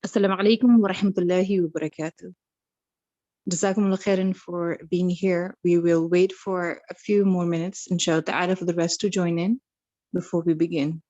Assalamu alaikum wa rahmatullahi wa barakatuh. Jazakumullah khairan for being here. We will wait for a few more minutes, inshallah ta'ala, for the rest to join in before we begin.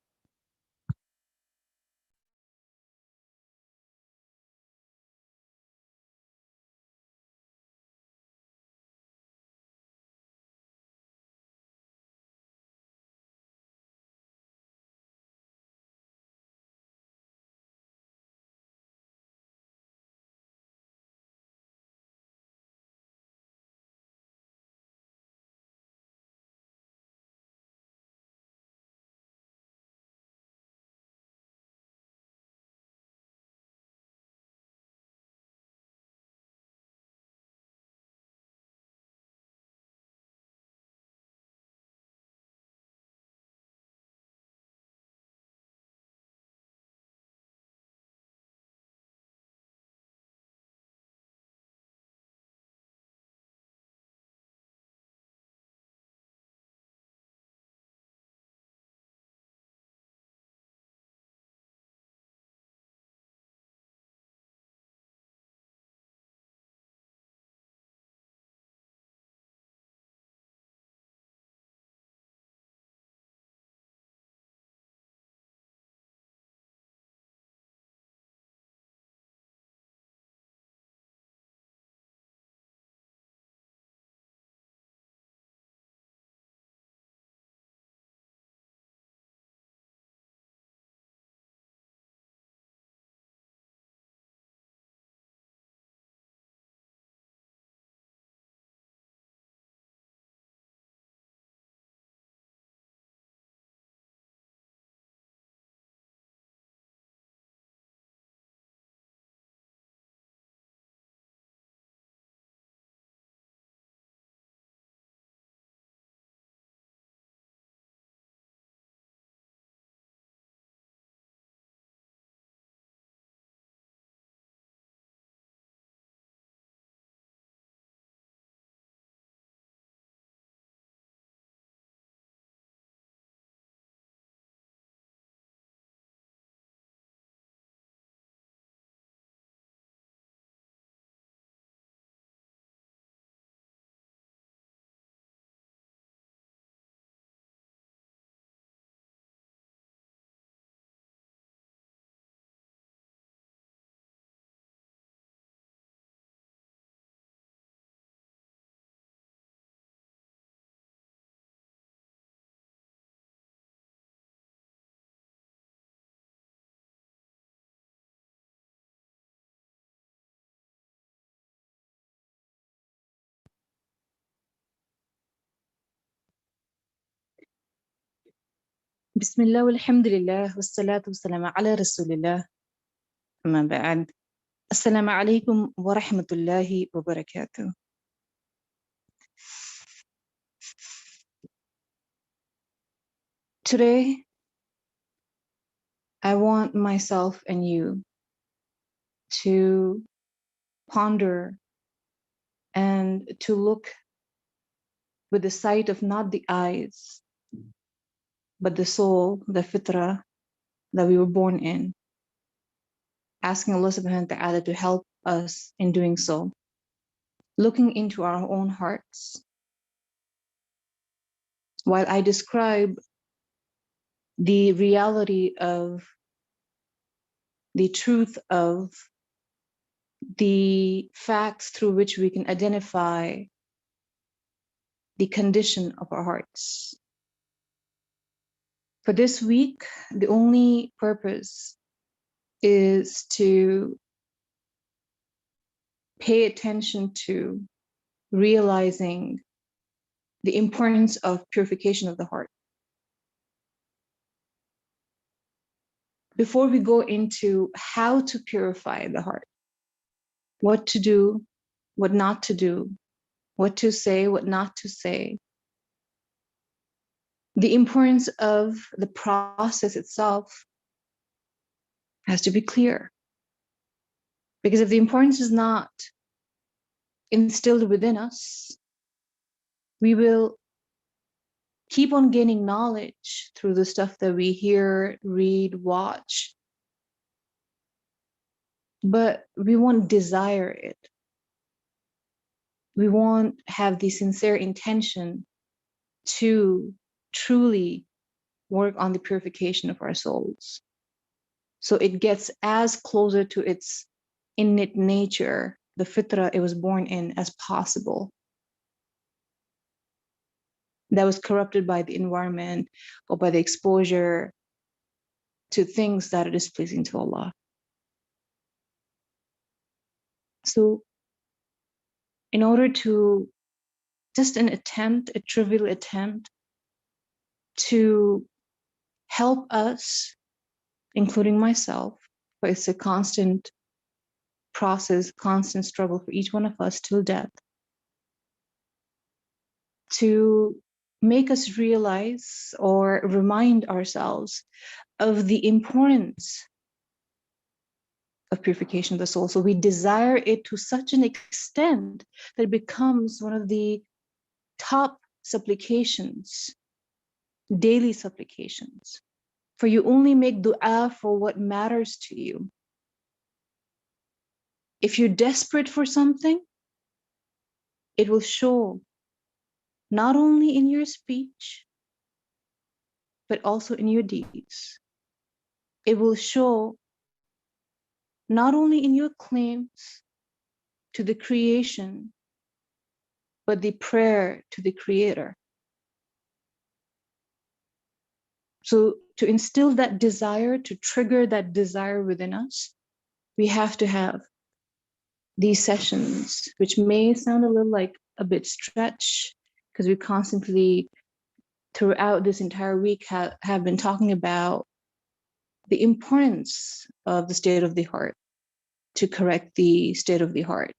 Bismillah walhamdulillah wassalatu wassalamu ala rasulillah amma ba'd. Assalamu alaikum wa rahmatullahi wa barakatuh. Today, I want myself and you to ponder and to look with the sight of not the eyes, but the soul, the fitrah that we were born in, asking Allah subhanahu wa ta'ala to help us in doing so, looking into our own hearts. While I describe the reality of the truth of the facts through which we can identify the condition of our hearts. For this week, the only purpose is to pay attention to realizing the importance of purification of the heart. Before we go into how to purify the heart, what to do, what not to do, what to say, what not to say, the importance of the process itself has to be clear. Because if the importance is not instilled within us, we will keep on gaining knowledge through the stuff that we hear, read, watch. but we won't desire it. We won't have the sincere intention to truly work on the purification of our souls. So it gets as closer to its innate nature, the fitra it was born in, as possible. That was corrupted by the environment or by the exposure to things that are displeasing to Allah. So in order to just an attempt, a trivial attempt to help us, including myself, but it's a constant process, constant struggle for each one of us till death, to make us realize or remind ourselves of the importance of purification of the soul. So we desire it to such an extent that it becomes one of the top supplications, daily supplications. For you only make dua for what matters to you. If you're desperate for something, it will show not only in your speech, but also in your deeds. It will show not only in your claims to the creation, but the prayer to the Creator. So to instill that desire, to trigger that desire within us, we have to have these sessions, which may sound a little like a bit stretch, because we constantly, throughout this entire week, have been talking about the importance of the state of the heart, to correct the state of the heart.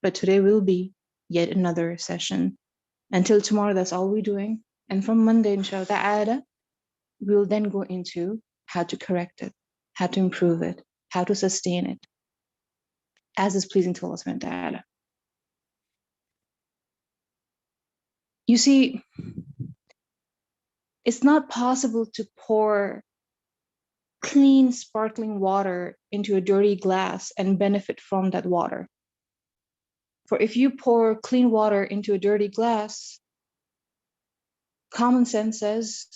But today will be yet another session. Until tomorrow, that's all we're doing. And from Monday, inshallah, we'll then go into how to correct it, how to improve it, how to sustain it, as is pleasing to Allah subhanahu wa ta'ala. You see, it's not possible to pour clean, sparkling water into a dirty glass and benefit from that water. For if you pour clean water into a dirty glass, common sense says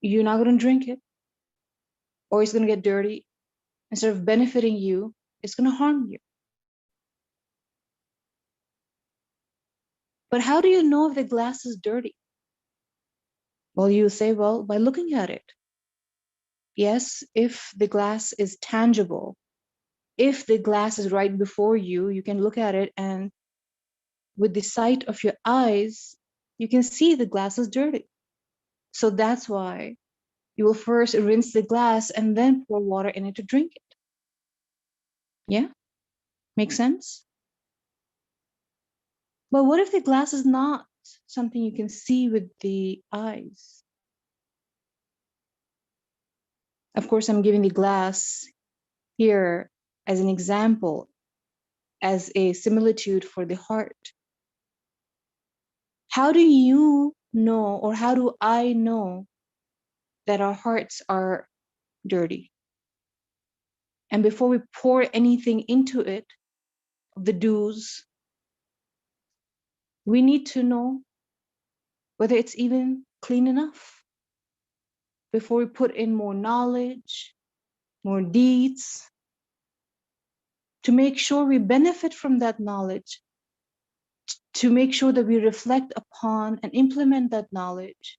you're not going to drink it, or it's going to get dirty. Instead of benefiting you, it's going to harm you. But how do you know if the glass is dirty? Well, you say, well, by looking at it. Yes, if the glass is tangible, if the glass is right before you, you can look at it, and with the sight of your eyes, you can see the glass is dirty. So that's why you will first rinse the glass and then pour water in it to drink it. Yeah? Make sense? But what if the glass is not something you can see with the eyes? Of course, I'm giving the glass here as an example, as a similitude for the heart. How do you know, or how do I know that our hearts are dirty? And before we pour anything into it, the dues, we need to know whether it's even clean enough before we put in more knowledge, more deeds, to make sure we benefit from that knowledge, to make sure that we reflect upon and implement that knowledge,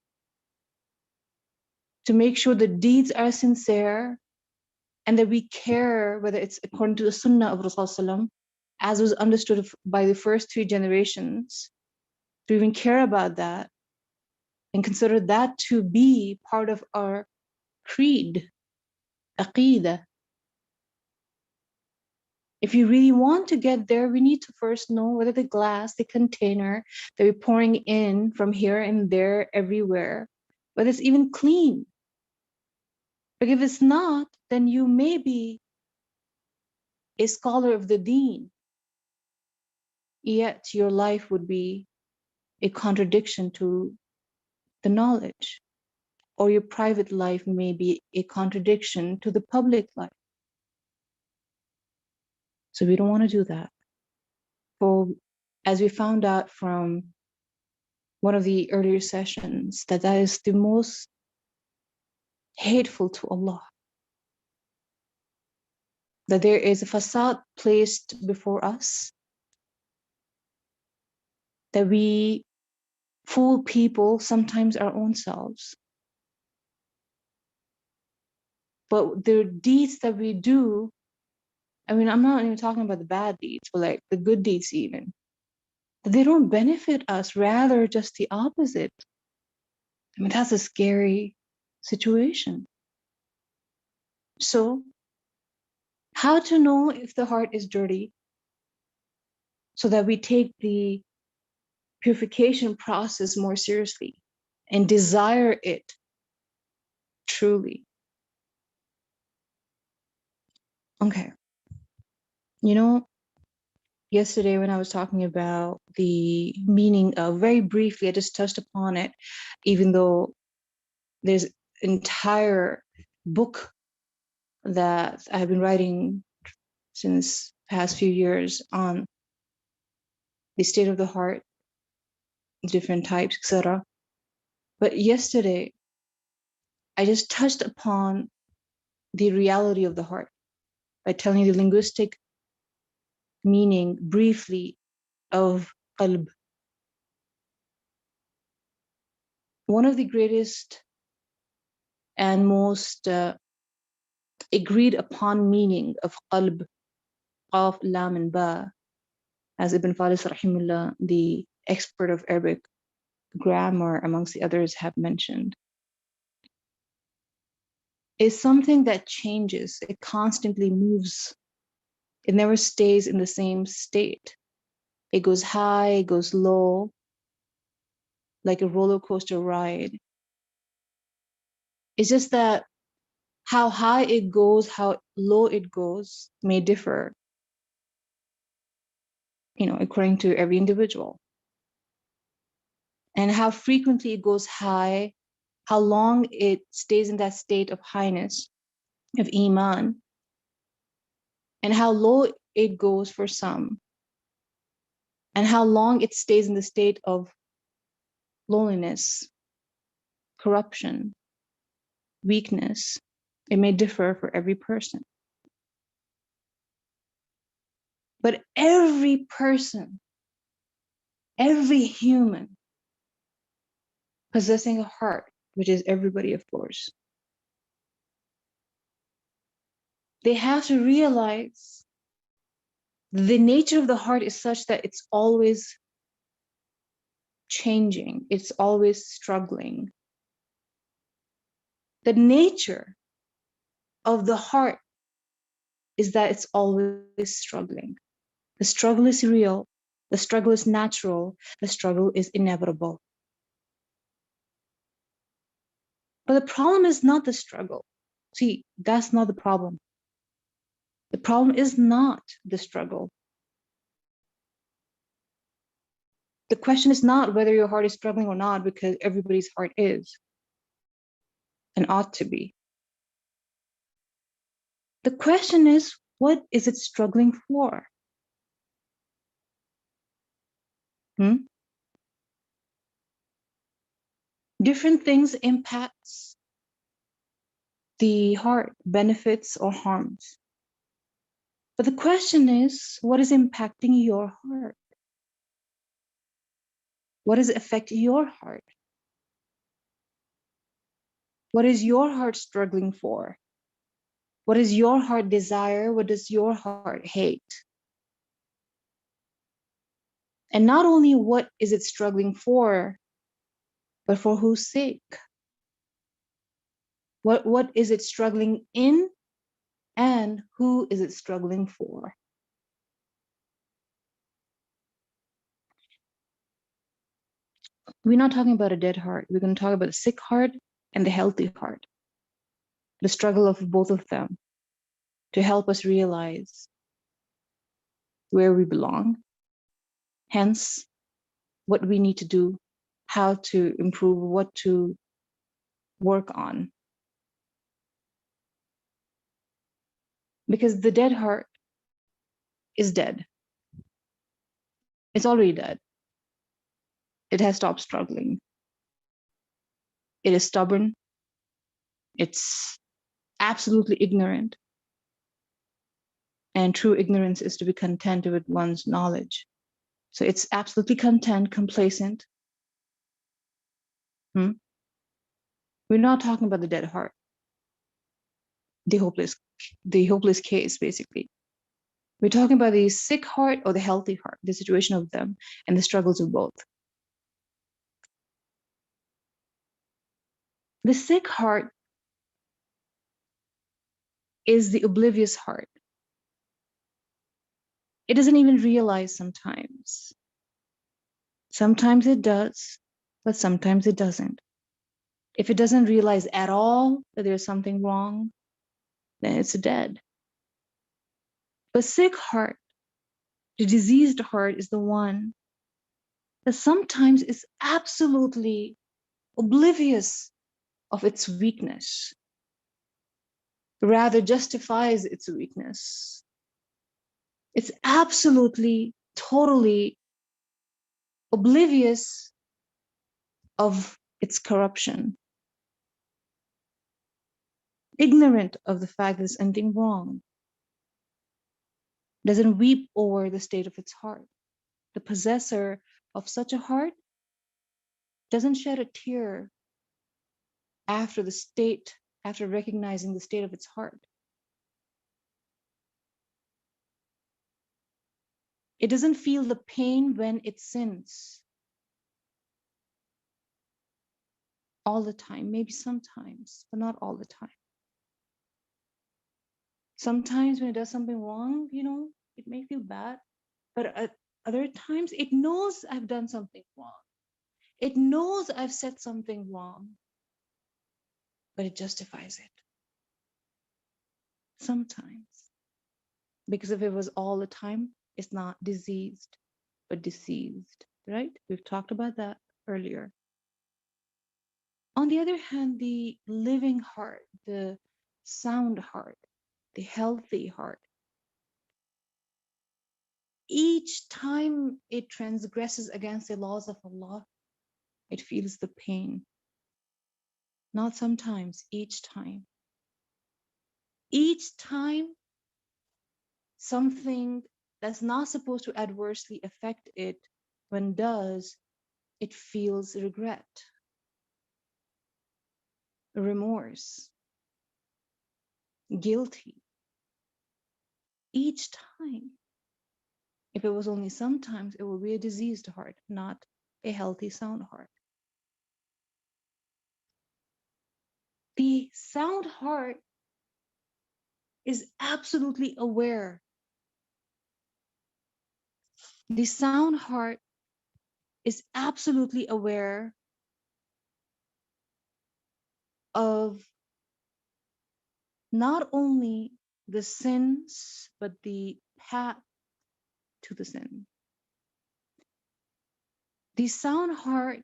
to make sure the deeds are sincere, and that we care whether it's according to the sunnah of Rasulullah, as was understood by the first 3 generations, to even care about that and consider that to be part of our creed, aqidah. If you really want to get there, we need to first know whether the glass, the container that we're pouring in from here and there, everywhere, whether it's even clean. But if it's not, then you may be a scholar of the deen, yet your life would be a contradiction to the knowledge, or your private life may be a contradiction to the public life. So we don't want to do that. For as we found out from one of the earlier sessions, that is the most hateful to Allah. That there is a facade placed before us, that we fool people, sometimes our own selves. But the deeds that we do, I mean, I'm not even talking about the bad deeds, but like the good deeds even, they don't benefit us, rather just the opposite. I mean, that's a scary situation. So, how to know if the heart is dirty so that we take the purification process more seriously and desire it truly? Okay. You know, yesterday when I was talking about the meaning of, very briefly, I just touched upon it, even though there's an entire book that I've been writing since past few years on the state of the heart, different types, etc. But yesterday, I just touched upon the reality of the heart by telling you the linguistic meaning briefly of qalb. One of the greatest and most agreed upon meaning of qalb, qaf, lam, and ba, as Ibn Falis rahimullah, the expert of Arabic grammar amongst the others, have mentioned, is something that changes. It constantly moves. It never stays in the same state. It goes high, it goes low, like a roller coaster ride. It's just that how high it goes, how low it goes may differ, according to every individual. And how frequently it goes high, how long it stays in that state of highness, of iman, and how low it goes for some, and how long it stays in the state of loneliness, corruption, weakness. It may differ for every person. But every person, every human possessing a heart, which is everybody, of course, they have to realize the nature of the heart is such that it's always changing, it's always struggling. The nature of the heart is that it's always struggling. The struggle is real, the struggle is natural, the struggle is inevitable. But the problem is not the struggle. See, that's not the problem. The problem is not the struggle. The question is not whether your heart is struggling or not, because everybody's heart is and ought to be. The question is, what is it struggling for? Different things impacts the heart, benefits or harms. But the question is, what is impacting your heart? What is affecting your heart? What is your heart struggling for? What does your heart desire? What does your heart hate? And not only what is it struggling for, but for whose sake? What is it struggling in, and who is it struggling for? We're not talking about a dead heart. We're going to talk about the sick heart and the healthy heart. The struggle of both of them to help us realize where we belong, hence what we need to do, how to improve, what to work on. Because the dead heart is dead. It's already dead. It has stopped struggling. It is stubborn. It's absolutely ignorant. And true ignorance is to be content with one's knowledge. So it's absolutely content, complacent. We're not talking about the dead heart, the hopeless case, basically. We're talking about the sick heart or the healthy heart, the situation of them and the struggles of both. The sick heart is the oblivious heart. It doesn't even realize sometimes. Sometimes it does, but sometimes it doesn't. If it doesn't realize at all that there's something wrong, then it's dead. The sick heart, the diseased heart, is the one that sometimes is absolutely oblivious of its weakness, rather justifies its weakness. It's absolutely, totally oblivious of its corruption, ignorant of the fact that there's anything wrong, doesn't weep over the state of its heart. The possessor of such a heart doesn't shed a tear after recognizing the state of its heart. It doesn't feel the pain when it sins all the time, maybe sometimes, but not all the time. Sometimes when it does something wrong, it may feel bad, but at other times it knows I've done something wrong. It knows I've said something wrong, but it justifies it. Sometimes. Because if it was all the time, it's not diseased, but deceased, right? We've talked about that earlier. On the other hand, the living heart, the sound heart, the healthy heart, each time it transgresses against the laws of Allah, it feels the pain. Not sometimes, each time. Each time something that's not supposed to adversely affect it, when does, it feels regret, remorse, guilty. Each time. If it was only sometimes, it would be a diseased heart, not a healthy, sound heart. The sound heart is absolutely aware. The sound heart is absolutely aware of not only the sins, but the path to the sin. The sound heart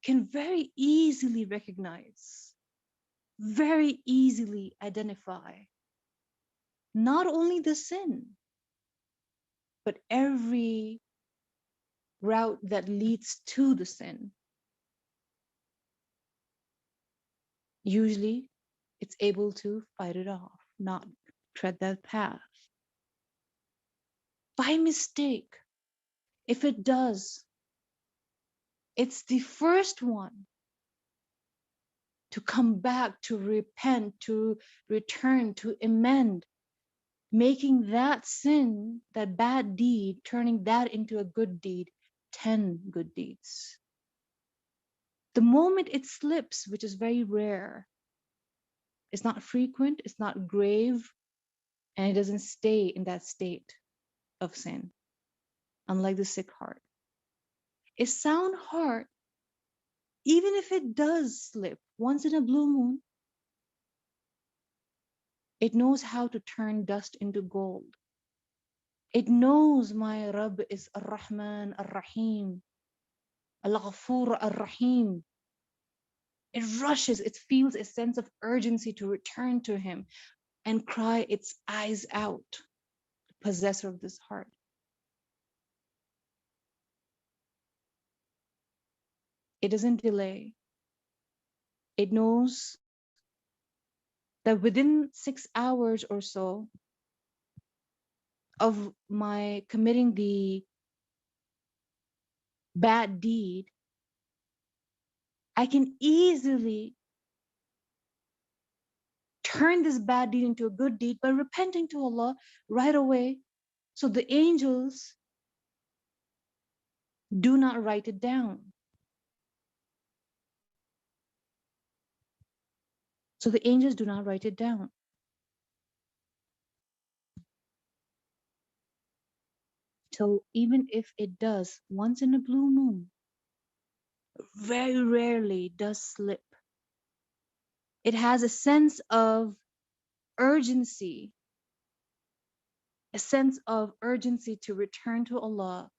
can very easily recognize, very easily identify not only the sin, but every route that leads to the sin. Usually, it's able to fight it off, not tread that path. By mistake, if it does, it's the first one to come back, to repent, to return, to amend, making that sin, that bad deed, turning that into a good deed, 10 good deeds. The moment it slips, which is very rare, it's not frequent, it's not grave, and it doesn't stay in that state of sin, unlike the sick heart. A sound heart, even if it does slip once in a blue moon, it knows how to turn dust into gold. It knows my Rabb is Ar-Rahman Ar-Rahim, Al-Ghafur Ar-Rahim. It rushes, it feels a sense of urgency to return to him and cry its eyes out, possessor of this heart. It doesn't delay. It knows that within 6 hours or so of my committing the bad deed, I can easily turn this bad deed into a good deed by repenting to Allah right away. So the angels do not write it down. So the angels do not write it down. So even if it does once in a blue moon, very rarely does slip. It has a sense of urgency, a sense of urgency to return to Allah,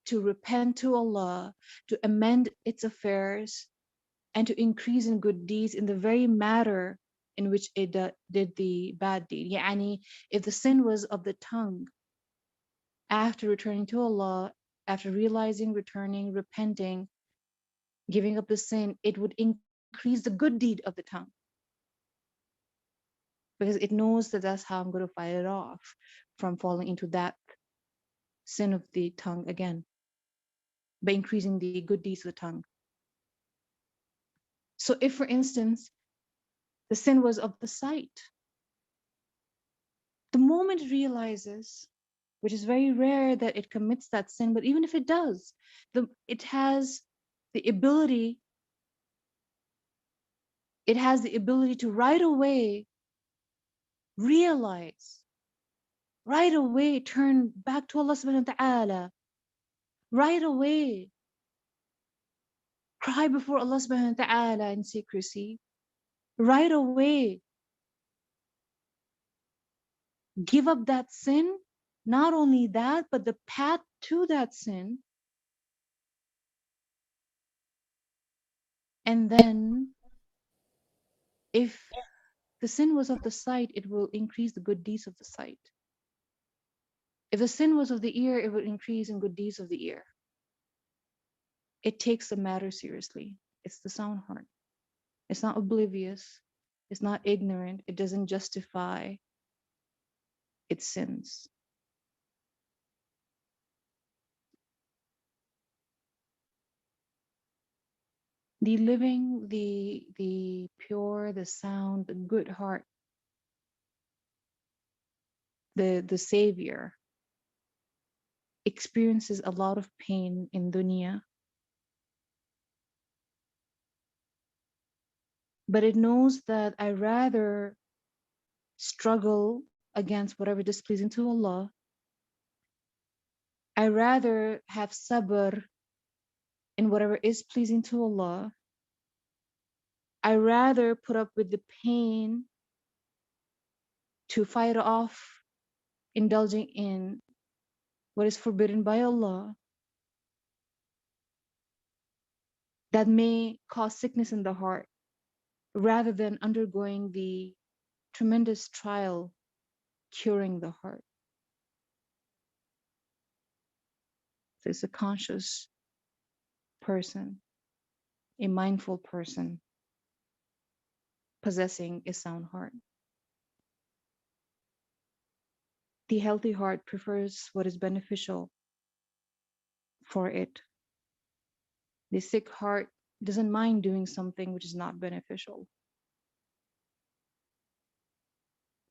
to repent to Allah, to amend its affairs, and to increase in good deeds in the very matter in which it did the bad deed. Yani, if the sin was of the tongue, after returning to Allah, after realizing, returning, repenting, giving up the sin, it would increase the good deed of the tongue. Because it knows that that's how I'm going to fight it off from falling into that sin of the tongue again, by increasing the good deeds of the tongue. So if, for instance, the sin was of the sight, the moment it realizes, which is very rare that it commits that sin, but even if it does, it has the ability, to right away realize, right away turn back to Allah subhanahu wa ta'ala, right away cry before Allah subhanahu wa ta'ala in secrecy, right away give up that sin. Not only that, but the path to that sin. And then if the sin was of the sight, it will increase the good deeds of the sight. If the sin was of the ear, it will increase in good deeds of the ear. It takes the matter seriously. It's the sound heart. It's not oblivious. It's not ignorant. It doesn't justify its sins. The living, the pure, the sound, the good heart, the savior experiences a lot of pain in dunya, but it knows that I rather struggle against whatever displeasing to Allah. I rather have sabr in whatever is pleasing to Allah. I rather put up with the pain to fight off indulging in what is forbidden by Allah, that may cause sickness in the heart, rather than undergoing the tremendous trial curing the heart. So it's a conscious person, a mindful person, possessing a sound heart. The healthy heart prefers what is beneficial for it. The sick heart doesn't mind doing something which is not beneficial.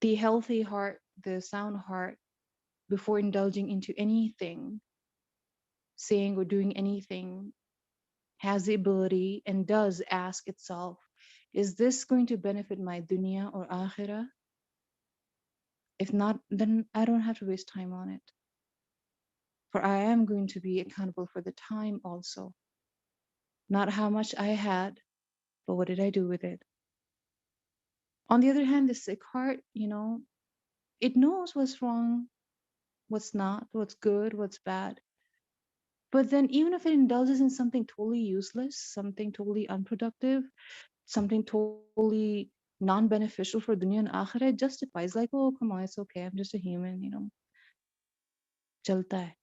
The healthy heart, the sound heart, before indulging into anything, saying or doing anything, has the ability and does ask itself, is this going to benefit my dunya or akhirah? If not, then I don't have to waste time on it. For I am going to be accountable for the time also. Not how much I had, but what did I do with it? On the other hand, the sick heart, it knows what's wrong, what's not, what's good, what's bad. But then even if it indulges in something totally useless, something totally unproductive, something totally non-beneficial for dunya and akhirah, it justifies, like, oh, come on, it's okay, I'm just a human, chalta hai,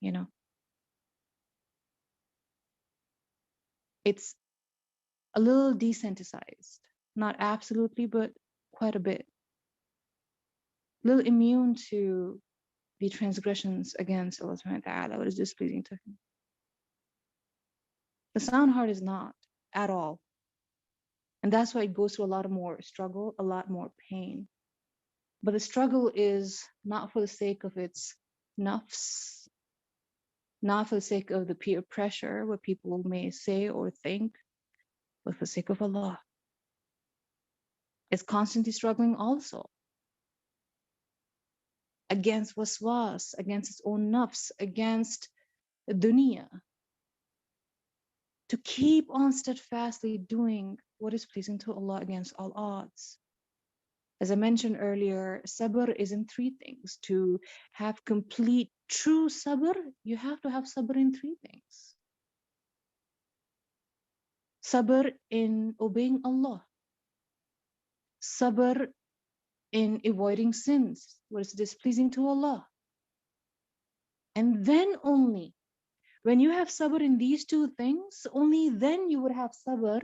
you know. It's a little desensitized, not absolutely, but quite a bit. A little immune to the transgressions against Allah subhanahu wa ta'ala, what is displeasing to Him. The sound heart is not at all. And that's why it goes through a lot more struggle, a lot more pain. But the struggle is not for the sake of its nafs, not for the sake of the peer pressure, what people may say or think, but for the sake of Allah. It's constantly struggling also against waswas, against its own nafs, against dunya, to keep on steadfastly doing what is pleasing to Allah against all odds. As I mentioned earlier, sabr is in three things. To have complete true sabr, you have to have sabr in three things. Sabr in obeying Allah, sabr in avoiding sins, what is displeasing to Allah. And then only, when you have sabr in these two things, only then you would have sabr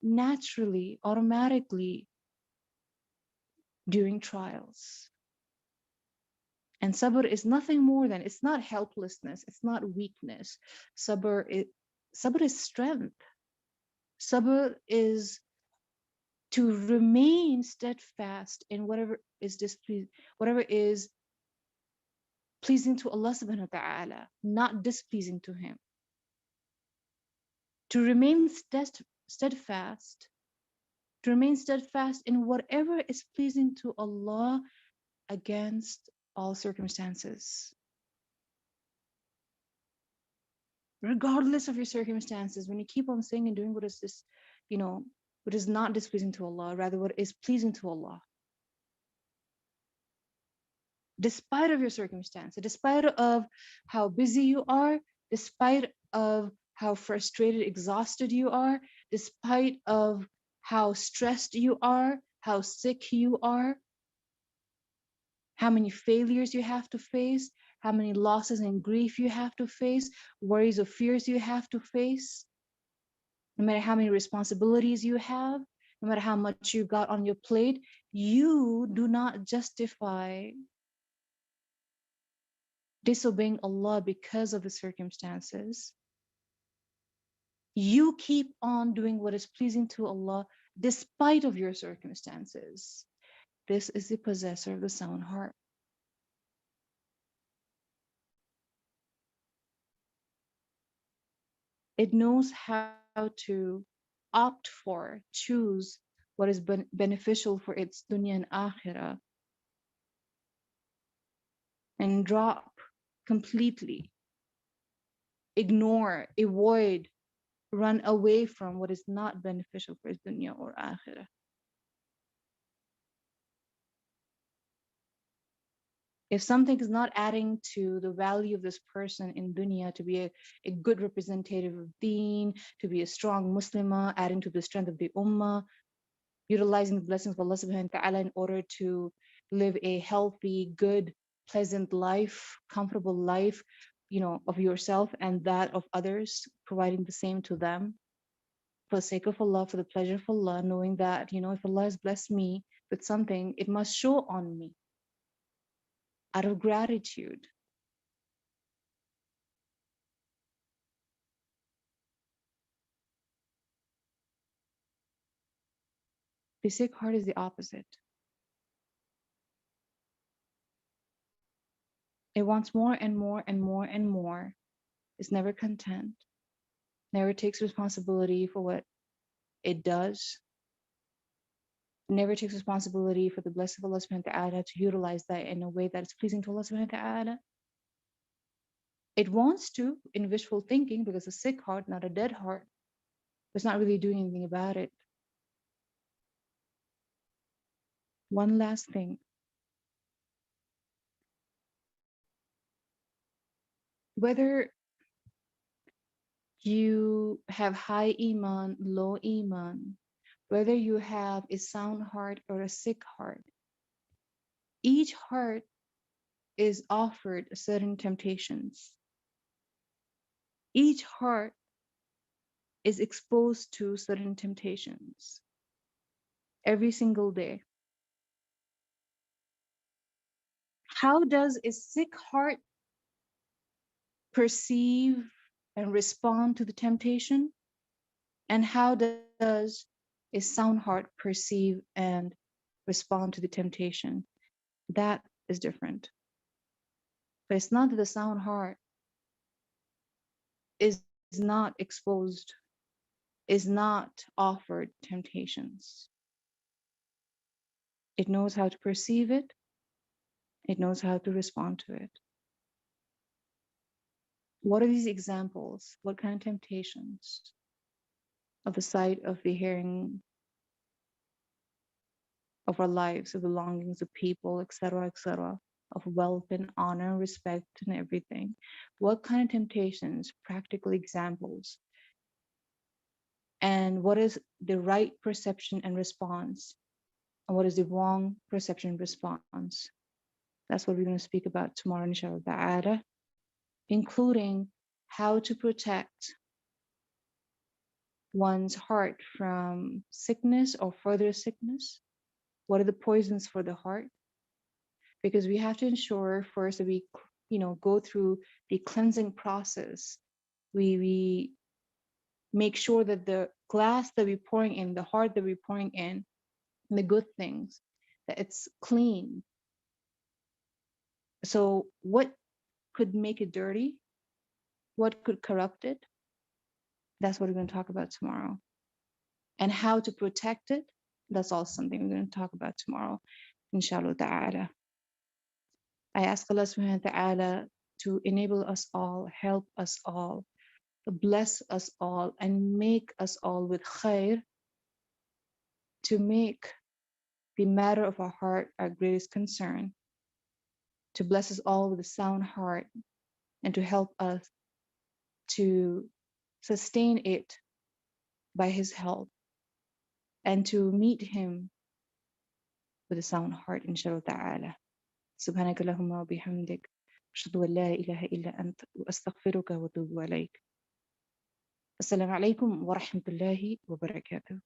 naturally, automatically during trials. And sabr is nothing more than, it's not helplessness, it's not weakness. Sabr is strength. Sabr is to remain steadfast in whatever is displeasing, whatever is pleasing to Allah subhanahu wa ta'ala, not displeasing to Him. To remain steadfast, to remain steadfast in whatever is pleasing to Allah against all circumstances. Regardless of your circumstances, when you keep on saying and doing what is this, what is not displeasing to Allah, rather what is pleasing to Allah. Despite of your circumstances, despite of how busy you are, despite of how frustrated, exhausted you are, despite of how stressed you are, how sick you are, how many failures you have to face, how many losses and grief you have to face, worries or fears you have to face, no matter how many responsibilities you have, no matter how much you got on your plate, you do not justify disobeying Allah because of the circumstances. You keep on doing what is pleasing to Allah despite of your circumstances. This is the possessor of the sound heart. It knows how to opt for, choose what is beneficial for its dunya and akhirah, and drop completely, ignore, avoid, run away from what is not beneficial for its dunya or akhirah. If something is not adding to the value of this person in dunya, to be a good representative of deen, to be a strong Muslimah, adding to the strength of the ummah, utilizing the blessings of Allah subhanahu wa ta'ala in order to live a healthy, good, pleasant life, comfortable life, of yourself and that of others, providing the same to them for the sake of Allah, for the pleasure of Allah, knowing that, if Allah has blessed me with something, it must show on me out of gratitude. The sick heart is the opposite. It wants more and more and more and more. It's never content, never takes responsibility for what it does, never takes responsibility for the blessing of Allah subhanahu wa ta'ala to utilize that in a way that is pleasing to Allah subhanahu wa ta'ala. It wants to in wishful thinking, because a sick heart, not a dead heart, it's not really doing anything about it. One last thing. Whether you have high iman, low iman, whether you have a sound heart or a sick heart, each heart is offered certain temptations. Each heart is exposed to certain temptations every single day. How does a sick heart perceive and respond to the temptation? And how does a sound heart perceive and respond to the temptation? That is different. But it's not that the sound heart is not exposed, is not offered temptations. It knows how to perceive it, it knows how to respond to it. What are these examples? What kind of temptations? Of the sight, of the hearing, of our lives, of belongings, of people, etc., of wealth and honor, respect, and everything. What kind of temptations? Practical examples. And what is the right perception and response? And what is the wrong perception and response? That's what we're going to speak about tomorrow, inshallah ta'ala, including how to protect one's heart from sickness or further sickness. What are the poisons for the heart? Because we have to ensure first that we, go through the cleansing process. We make sure that the glass that we're pouring in, the heart that we're pouring in, the good things, that it's clean. So what could make it dirty? What could corrupt it? That's what we're going to talk about tomorrow. And how to protect it, that's also something we're going to talk about tomorrow, inshallah ta'ala. I ask Allah subhanahu wa ta'ala to enable us all, help us all, bless us all, and make us all with khair, to make the matter of our heart our greatest concern, to bless us all with a sound heart, and to help us to sustain it by His help, and to meet Him with a sound heart, inshallah ta'ala. سبحانك اللهم وبحمدك أشهد أن لا إله إلا أنت وأستغفرك وأتوب إليك. السلام عليكم ورحمة الله وبركاته.